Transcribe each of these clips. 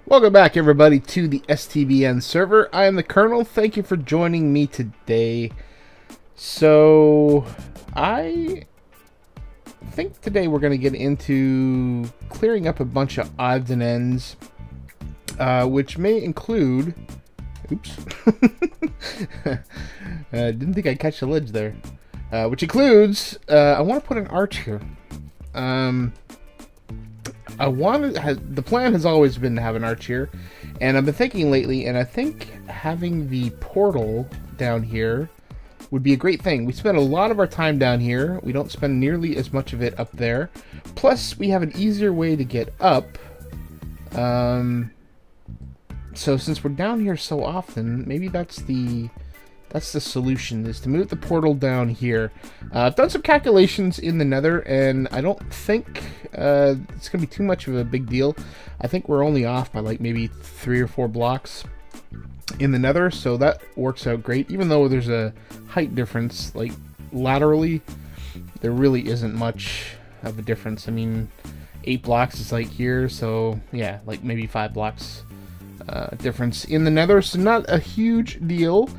Welcome back, everybody, to the STBN server. I am the Colonel. Thank you for joining me today. So, I think today we're going to get into clearing up a bunch of odds and ends, which may include... Oops. Didn't think I'd catch the ledge there. Which includes, I want to put an arch here. The plan has always been to have an arch here, and I've been thinking lately, and I think having the portal down here would be a great thing. We spend a lot of our time down here. We don't spend nearly as much of it up there. Plus, we have an easier way to get up. So since we're down here so often, maybe that's the solution, is to move the portal down here. I've done some calculations in the Nether, and I don't think it's going to be too much of a big deal. I think we're only off by like maybe 3 or 4 blocks in the Nether, so that works out great. Even though there's a height difference, like laterally, there really isn't much of a difference. I mean, 8 blocks is like here, so yeah, like maybe 5 blocks difference in the Nether, so not a huge deal.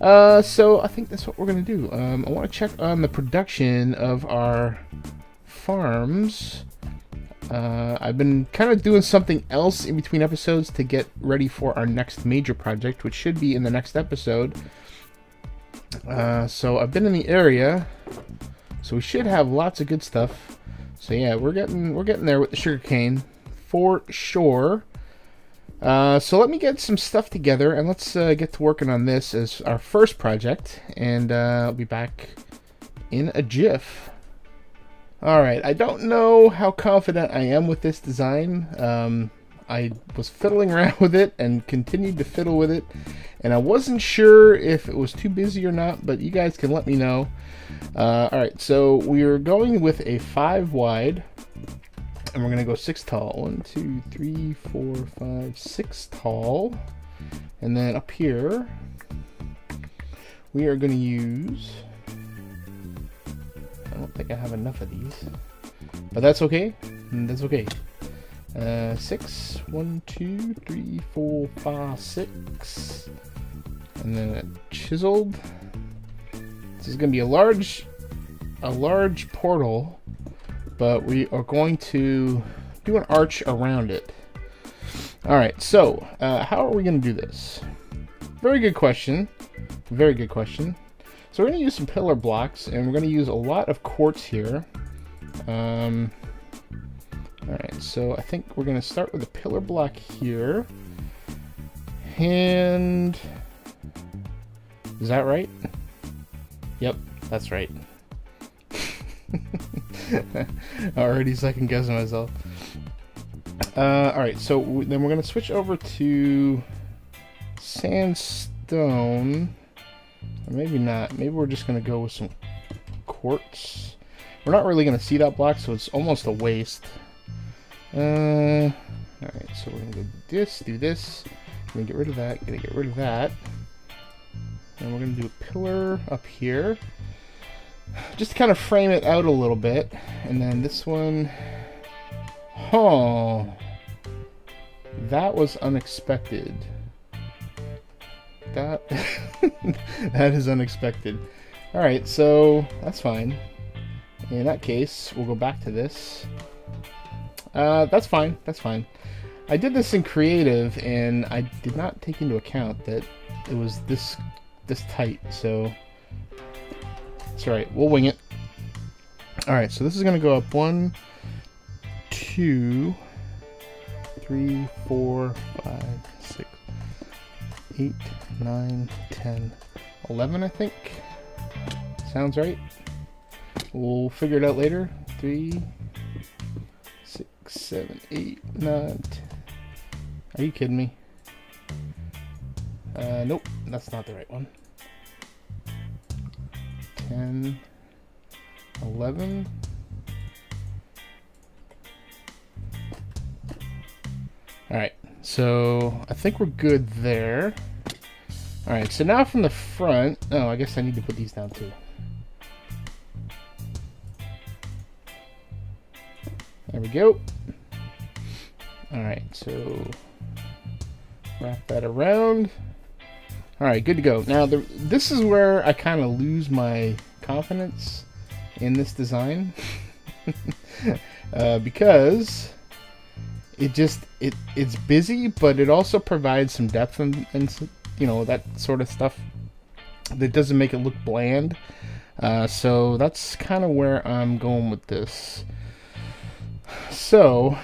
So I think that's what we're going to do. I want to check on the production of our farms. I've been kind of doing something else in between episodes to get ready for our next major project, which should be in the next episode. So I've been in the area, so we should have lots of good stuff. So yeah, we're getting there with the sugarcane for sure. So let me get some stuff together, and let's get to working on this as our first project, and I'll be back in a jiff. Alright, I don't know how confident I am with this design. I was fiddling around with it and continued to fiddle with it, and I wasn't sure if it was too busy or not, but you guys can let me know. Alright, so we're going with a 5 wide. And we're going to go 6 tall. 1, 2, 3, 4, 5, 6 tall. And then up here, we are going to use... I don't think I have enough of these. But that's okay. That's okay. 6. 1, 2, 3, 4, 5, 6. And then a chiseled. This is going to be a large portal. But we are going to do an arch around it. Alright, so how are we going to do this? Very good question. Very good question. So we're going to use some pillar blocks, and we're going to use a lot of quartz here. Alright, so I think we're going to start with a pillar block here. And... is that right? Yep, that's right. Already second guessing myself. Alright, so then we're going to switch over to sandstone. Or maybe not. Maybe we're just going to go with some quartz. We're not really going to see that block, so it's almost a waste. Alright, so we're going to do this. We're going to get rid of that. Going to get rid of that. And we're going to do a pillar up here. Just to kind of frame it out a little bit. And then this one... oh, that was unexpected. That that is unexpected. Alright, so that's fine. In that case, we'll go back to this. That's fine. That's fine. I did this in creative, and I did not take into account that it was this tight, so... that's alright, we'll wing it. Alright, so this is going to go up 1, 2, 3, 4, 5, 6, 8, 9, 10, 11, I think. Sounds right. We'll figure it out later. 3, 6, 7, 8, 9, 10. Are you kidding me? Nope, that's not the right one. 10, 11. Alright, so I think we're good there. Alright, so now from the front... oh, I guess I need to put these down too. There we go. Alright, so Wrap that around. Alright, good to go. Now, this is where I kind of lose my confidence in this design. Because it's busy, but it also provides some depth and you know, that sort of stuff that doesn't make it look bland. So that's kind of where I'm going with this. So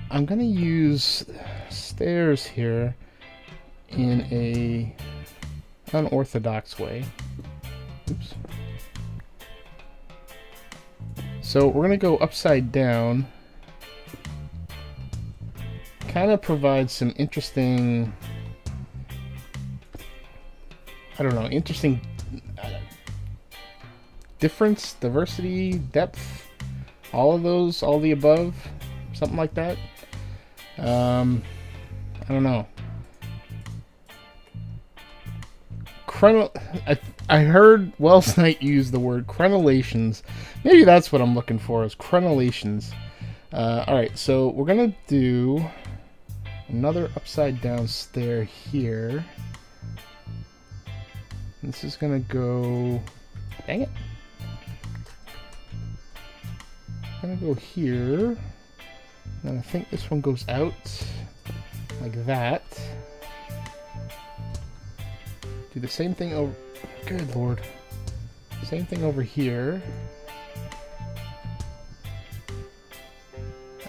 I'm gonna use stairs here in a unorthodox way. Oops. So we're gonna go upside down. Kind of provides some interesting, I don't know, interesting difference, diversity, depth, all of those, all the above, something like that. I don't know. I heard Wells Knight use the word crenellations. Maybe that's what I'm looking for, is crenellations. Alright, so we're gonna do another upside down stair here. This is gonna go, dang it, gonna go here, and I think this one goes out like that. Do the same thing over, good lord, same thing over here.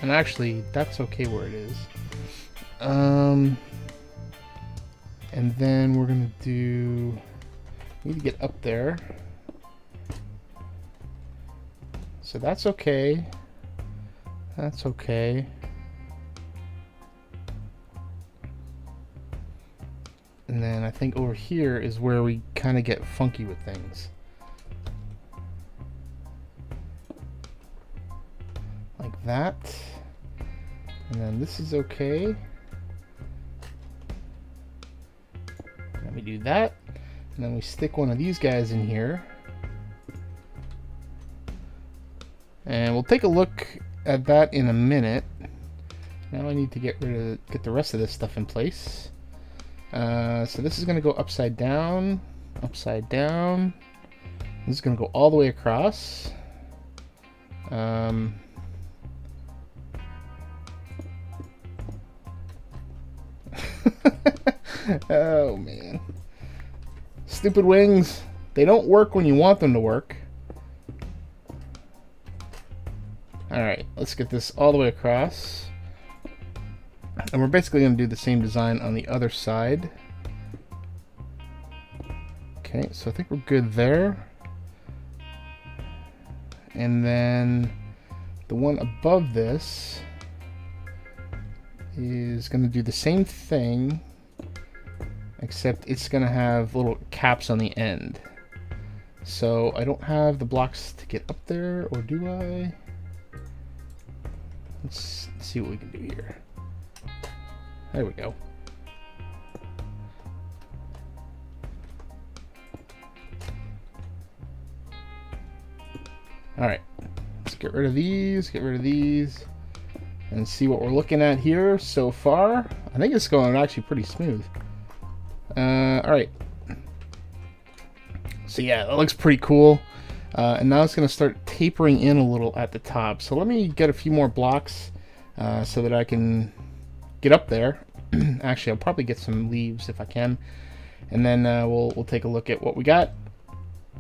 And actually, that's okay where it is. And then we're gonna do, need to get up there. So that's okay. That's okay. And then I think over here is where we kind of get funky with things. Like that. And then this is okay. Let me do that. And then we stick one of these guys in here. And we'll take a look at that in a minute. Now I need to get the rest of this stuff in place. So this is going to go upside down, upside down. This is going to go all the way across. Oh man. Stupid wings. They don't work when you want them to work. Alright, let's get this all the way across. And we're basically going to do the same design on the other side. Okay, so I think we're good there. And then the one above this is going to do the same thing, except it's going to have little caps on the end. So I don't have the blocks to get up there, or do I? Let's see what we can do here. There we go. Alright, let's get rid of these, and see what we're looking at here so far. I think it's going actually pretty smooth. Alright. So yeah, that looks pretty cool. And now it's going to start tapering in a little at the top. So let me get a few more blocks so that I can get up there. Actually, I'll probably get some leaves if I can. And then we'll take a look at what we got.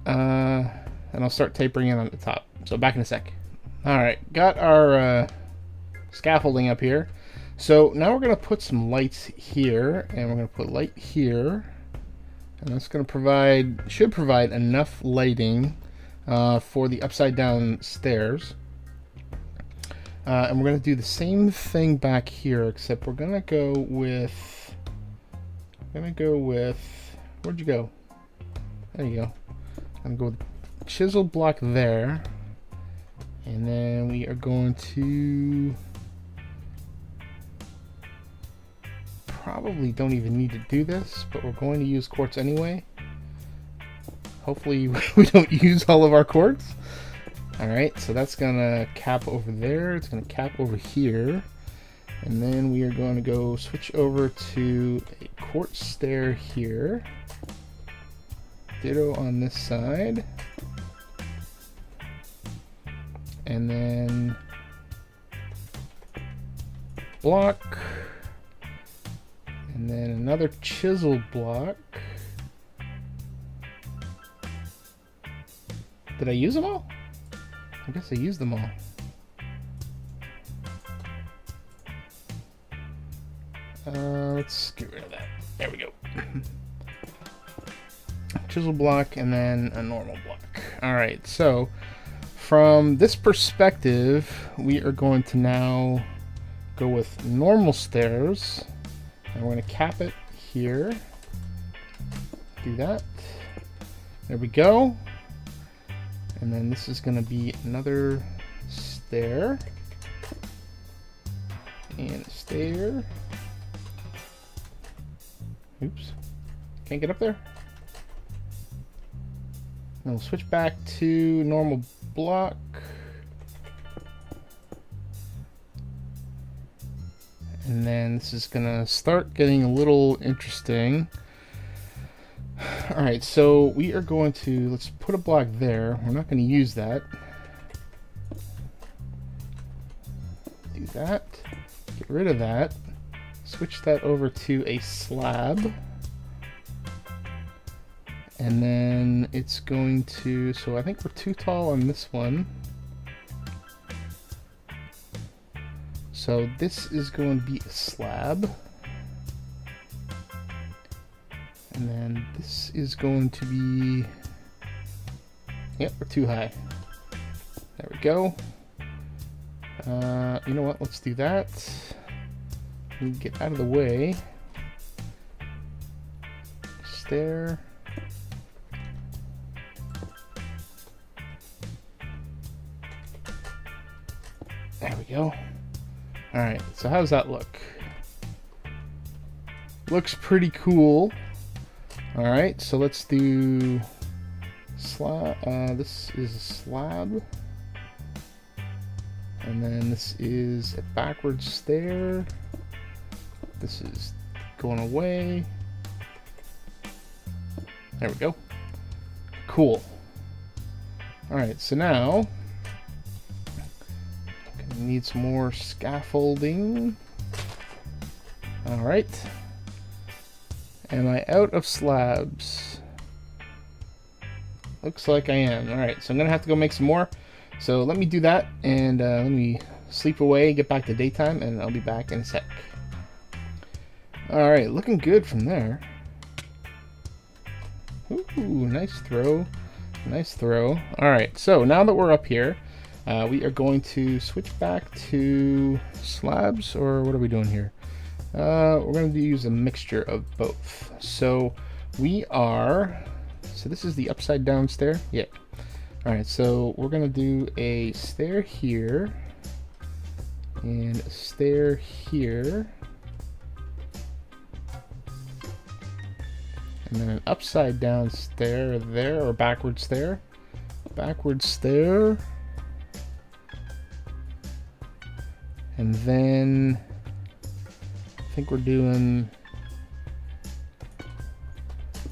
And I'll start tapering in on the top. So back in a sec. Alright, got our scaffolding up here. So now we're going to put some lights here. And we're going to put light here. And that's going to should provide enough lighting for the upside down stairs. And we're going to do the same thing back here, except we're going to go with, where'd you go? There you go. I'm going to go with chisel block there. And then we are going to, probably don't even need to do this, but we're going to use quartz anyway. Hopefully we don't use all of our quartz. Alright, so that's gonna cap over there, it's gonna cap over here, And then we are going to go switch over to a quartz stair here. Ditto on this side. And then block. And then another chisel block. Did I use them all? I guess I used them all. Let's get rid of that. There we go. Chisel block and then a normal block. Alright, so from this perspective, we are going to now go with normal stairs. And we're going to cap it here. Do that. There we go. And then this is going to be another stair. And a stair. Oops. Can't get up there. And we'll switch back to normal block. And then this is gonna start getting a little interesting. Alright, so we are going to, let's put a block there. We're not going to use that. Do that. Get rid of that. Switch that over to a slab. And then it's going to, so I think we're too tall on this one. So this is going to be a slab. And then this is going to be, yep, we're too high. There we go. You know what, let's do that. Get out of the way. Stair. There we go. Alright, so how does that look? Looks pretty cool. Alright, so let's do slab. This is a slab. And then this is a backward stair. This is going away. There we go. Cool. Alright, so now gonna need some more scaffolding. Alright. Am I out of slabs? Looks like I am. Alright, so I'm gonna have to go make some more. So let me do that, and let me sleep away, get back to daytime, and I'll be back in a sec. Alright, looking good from there. Ooh, nice throw. Nice throw. Alright, so now that we're up here, we are going to switch back to slabs, or what are we doing here? We're going to use a mixture of both. So we are, so this is the upside down stair? Yeah. Alright, so we're going to do a stair here, and a stair here, and then an upside down stair there, or backward stair. Backward stair. And then I think we're doing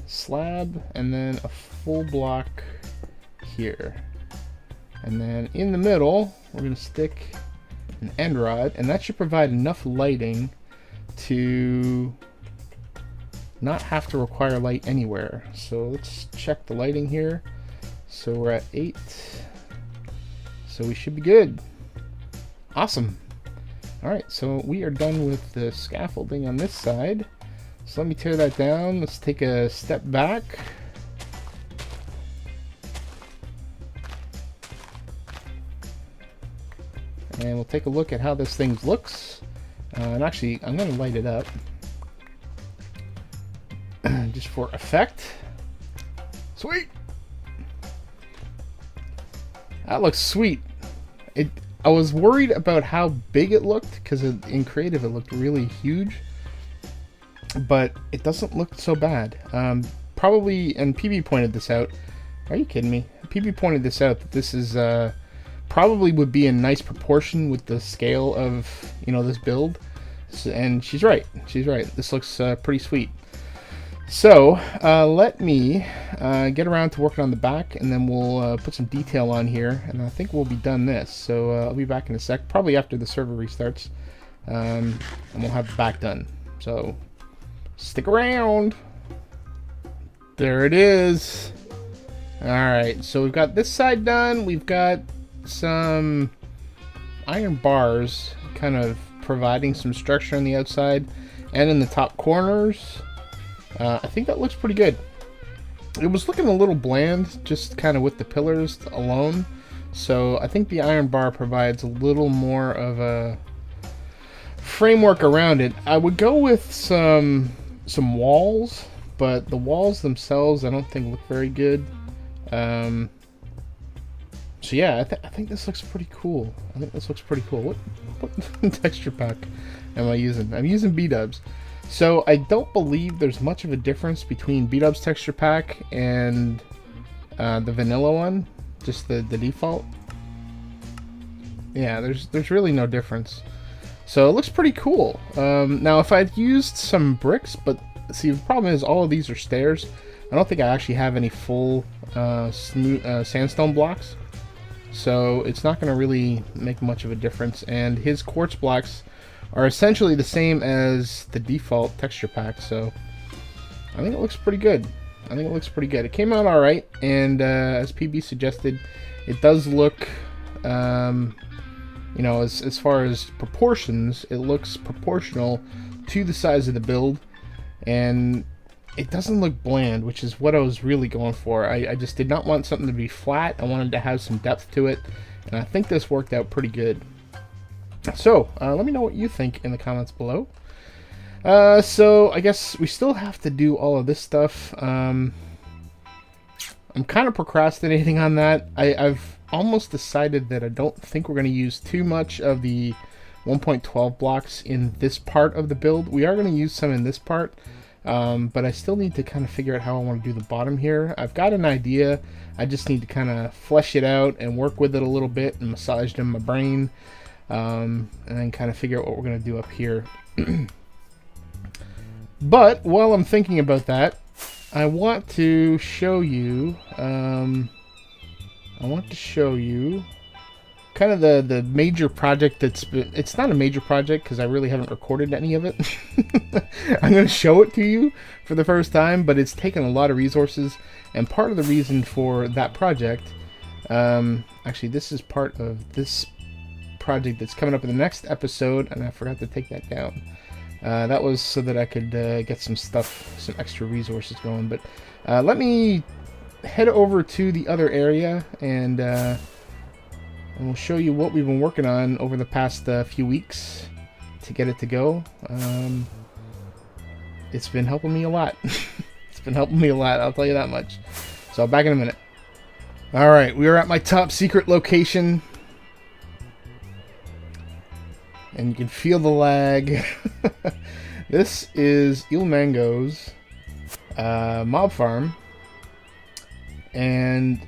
slab and then a full block here. And then in the middle, we're going to stick an end rod, and that should provide enough lighting to not have to require light anywhere. So let's check the lighting here. So we're at 8. So we should be good. Awesome. Alright, so we are done with the scaffolding on this side. So let me tear that down. Let's take a step back. And we'll take a look at how this thing looks. And actually, I'm going to light it up. Just for effect. Sweet! That looks sweet. I was worried about how big it looked, because in creative it looked really huge. But it doesn't look so bad. Probably, and PB pointed this out. Are you kidding me? PB pointed this out, that this is probably would be in nice proportion with the scale of, you know, this build. And she's right. She's right. This looks pretty sweet. So let me get around to working on the back, and then we'll put some detail on here, and I think we'll be done this. So I'll be back in a sec, probably after the server restarts, and we'll have the back done. So stick around. There it is. Alright, so we've got this side done. We've got some iron bars kind of providing some structure on the outside and in the top corners. I think that looks pretty good. It was looking a little bland just kind of with the pillars alone, so I think the iron bar provides a little more of a framework around it. I would go with some walls, but the walls themselves I don't think look very good. So yeah, I think this looks pretty cool. I think this looks pretty cool. What texture pack am I using? I'm using B-dubs. So I don't believe there's much of a difference between B-dubs texture pack and the vanilla one, just the default. Yeah, there's really no difference. So it looks pretty cool. Now if I'd used some bricks, but see, the problem is all of these are stairs. I don't think I actually have any full smooth sandstone blocks, so it's not going to really make much of a difference. And his quartz blocks are essentially the same as the default texture pack, so I think it looks pretty good. I think it looks pretty good. It came out alright, and as PB suggested, it does look, you know, as far as proportions, it looks proportional to the size of the build, and it doesn't look bland, which is what I was really going for. I just did not want something to be flat. I wanted to have some depth to it, and I think this worked out pretty good. So, let me know what you think in the comments below. So, I guess we still have to do all of this stuff. I'm kind of procrastinating on that. I've almost decided that I don't think we're going to use too much of the 1.12 blocks in this part of the build. We are going to use some in this part, but I still need to kind of figure out how I want to do the bottom here. I've got an idea. I just need to kind of flesh it out and work with it a little bit and massage it in my brain, and then kind of figure out what we're going to do up here. But while I'm thinking about that, I want to show you kind of the major project that's been, it's not a major project because I really haven't recorded any of it. I'm going to show it to you for the first time, but it's taken a lot of resources, and part of the reason for that project, actually this is part of this project that's coming up in the next episode, and I forgot to take that down. That was so that I could get some stuff, some extra resources going, but let me head over to the other area, and we'll show you what we've been working on over the past few weeks to get it to go. It's been helping me a lot. It's been helping me a lot, I'll tell you that much. So back in a minute. Alright, we are at my top secret location, and you can feel the lag. This is Ilmango's mob farm, and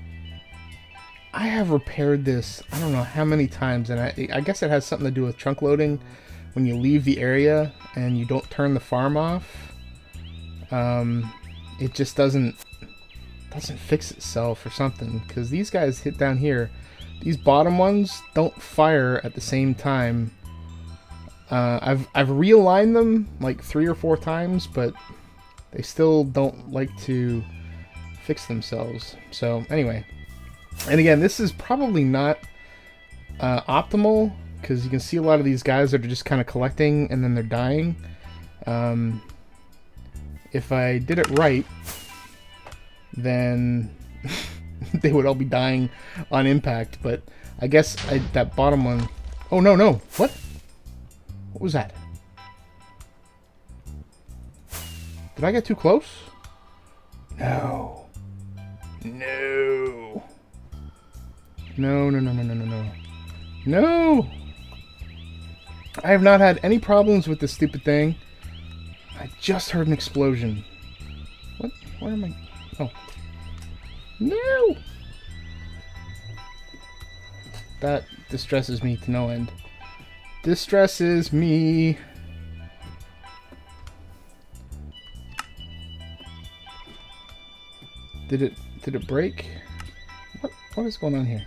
I have repaired this I don't know how many times, and I guess it has something to do with trunk loading. When you leave the area and you don't turn the farm off, it just doesn't fix itself or something, because these guys hit down here, these bottom ones don't fire at the same time. I've realigned them like 3 or 4 times, but they still don't like to fix themselves. So anyway, and again, this is probably not optimal, because you can see a lot of these guys that are just kind of collecting and then they're dying. If I did it right, then they would all be dying on impact, but I guess that bottom one... Oh, no, what? What was that? Did I get too close? No. No. No! I have not had any problems with this stupid thing. I just heard an explosion. What? Where am I? Oh. No! That distresses me to no end. Distresses me. Did it break? What is going on here?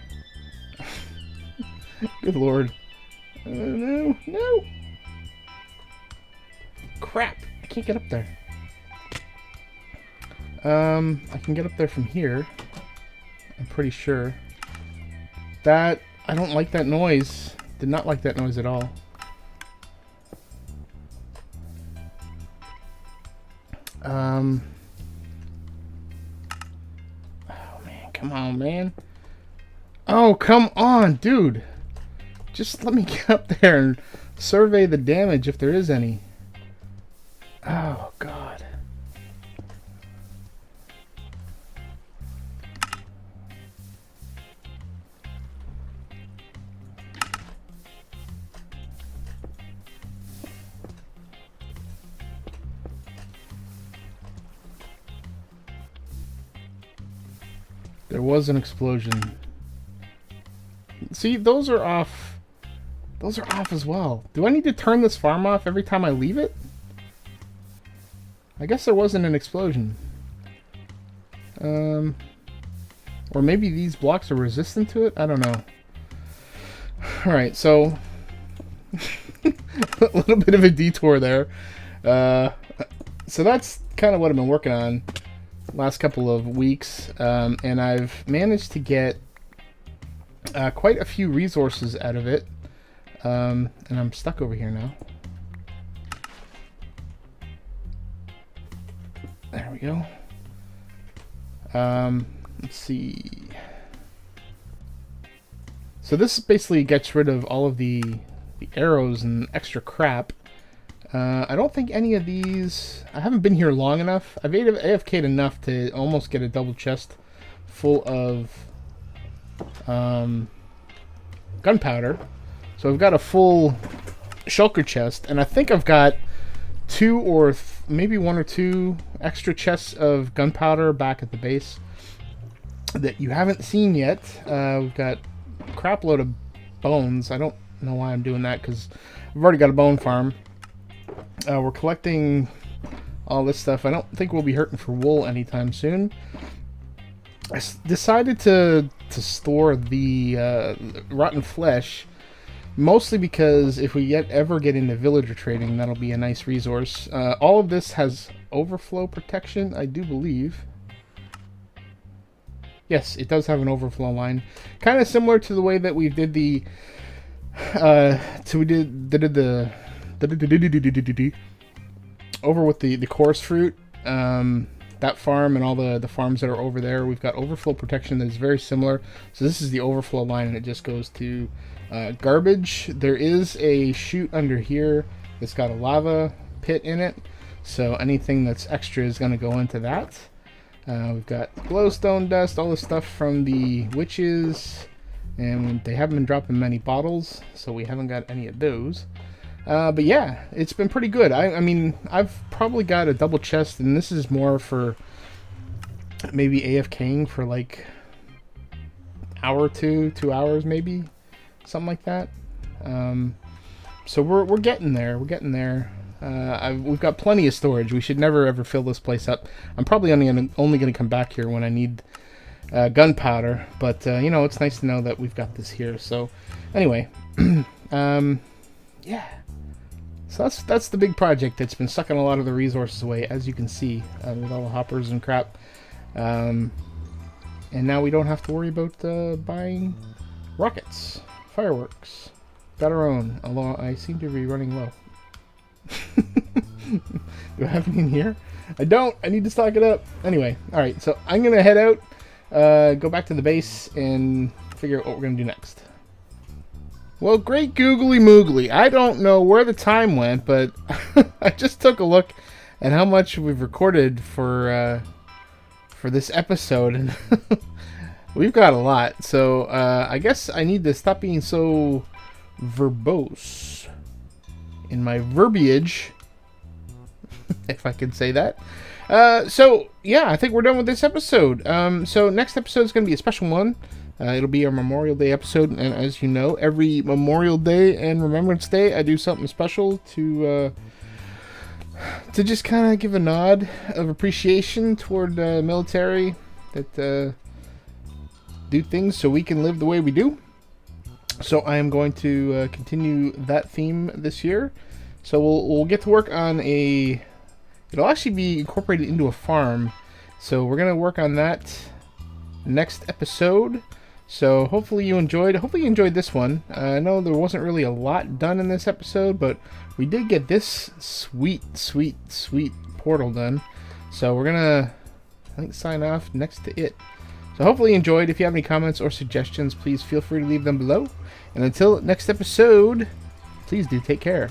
Good lord. No, no. Crap. I can't get up there. I can get up there from here. I'm pretty sure. That, I don't like that noise. Did not like that noise at all. Oh man, come on, man. Oh, come on, dude. Just let me get up there and survey the damage if there is any. Oh, God. There was an explosion. See, those are off. Those are off as well. Do I need to turn this farm off every time I leave it? I guess there wasn't an explosion. Or maybe these blocks are resistant to it? I don't know. Alright, so... a little bit of a detour there. So that's kind of what I've been working on last couple of weeks. And I've managed to get quite a few resources out of it. And I'm stuck over here now. There we go. Let's see. So this basically gets rid of all of the arrows and extra crap. I don't think any of these... I haven't been here long enough. I've AFK'd enough to almost get a double chest full of gunpowder. So I've got a full shulker chest, and I think I've got two or maybe one or two extra chests of gunpowder back at the base that you haven't seen yet. We've got a crap load of bones. I don't know why I'm doing that because I've already got a bone farm. We're collecting all this stuff. I don't think we'll be hurting for wool anytime soon. I decided to store the rotten flesh, mostly because if we ever get into villager trading, that'll be a nice resource. All of this has overflow protection, I do believe. Yes, it does have an overflow line, kind of similar to the way that we did the over with the coarse fruit. That farm and all the farms that are over there, we've got overflow protection that is very similar. So this is the overflow line, and it just goes to garbage. There is a chute under here that's got a lava pit in it, so anything that's extra is going to go into that. We've got glowstone dust, all the stuff from the witches, and they haven't been dropping many bottles, so we haven't got any of those. But yeah, it's been pretty good. I mean, I've probably got a double chest, and this is more for maybe AFKing for like hour or 2 hours maybe, something like that. So we're getting there. We're getting there. We've got plenty of storage. We should never ever fill this place up. I'm probably only gonna come back here when I need gunpowder. But you know, it's nice to know that we've got this here. So anyway, yeah. So that's the big project that's been sucking a lot of the resources away, as you can see, with all the hoppers and crap. And now we don't have to worry about buying rockets, fireworks. Got our own, although I seem to be running low. Do I have any in here? I don't. I need to stock it up. Anyway, alright, so I'm going to head out, go back to the base, and figure out what we're going to do next. Well, great googly moogly. I don't know where the time went, but I just took a look at how much we've recorded for this episode, and we've got a lot. So I guess I need to stop being so verbose in my verbiage, if I can say that. So yeah, I think we're done with this episode. So next episode is going to be a special one. It'll be our Memorial Day episode, and as you know, every Memorial Day and Remembrance Day, I do something special to just kind of give a nod of appreciation toward the military that do things so we can live the way we do. So I am going to continue that theme this year. So we'll get to work on a... It'll actually be incorporated into a farm. So we're going to work on that next episode. So hopefully you enjoyed. Hopefully you enjoyed this one. I know there wasn't really a lot done in this episode, but we did get this sweet portal done. So we're going to, I think, sign off next to it. So hopefully you enjoyed. If you have any comments or suggestions, please feel free to leave them below. And until next episode, please do take care.